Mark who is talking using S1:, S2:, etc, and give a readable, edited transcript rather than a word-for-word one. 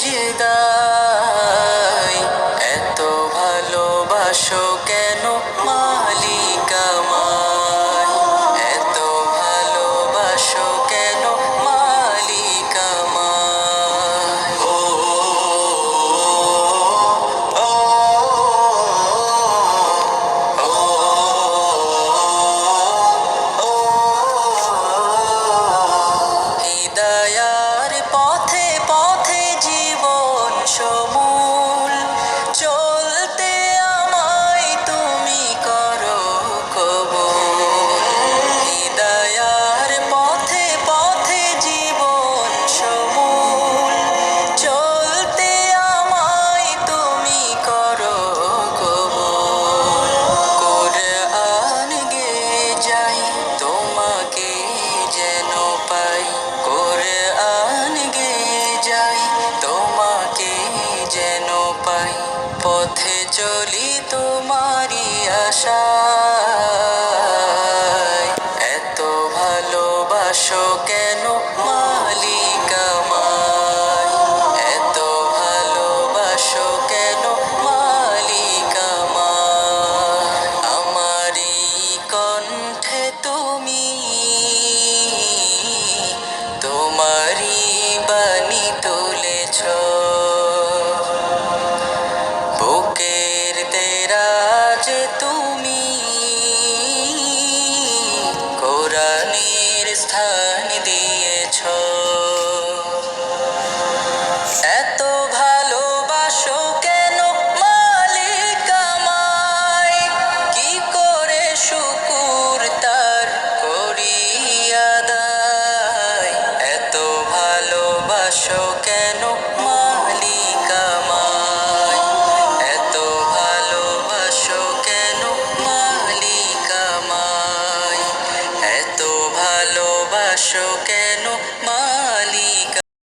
S1: সেজদায়। এত ভালোবাসো কেন মালিক আমায়, এত ভালোবাসো কেন মালিক আমায়। ও ও ও ও হিদায়ার পথে পথে জীবন সমূল চলতে আমায় তুমি করো কবুল। হিদায়ার পথে পথে জীবন সমূল চলতে আমায় তুমি করো কবুল। কোরআন গেয়ে যাই তোমাকে যেন পাই, কোরআন গেয়ে যাই তোমাকে যেন পাই। পথে চলি তোমারই আশায়, এত ভালোবাসো কেন মালিক আমায়, এত ভালোবাসো কেন মালিক আমায়। আমারই কণ্ঠে তুমি তোমারই বাণী তুলেছ, বুকের দেরাজ তুমি কোরআনের স্থান দিয়েছ। এত ভালোবাসো কেন মালিক আমায়, কি করে শুকুর তার করি আদায়। এত ভালোবাসো কেন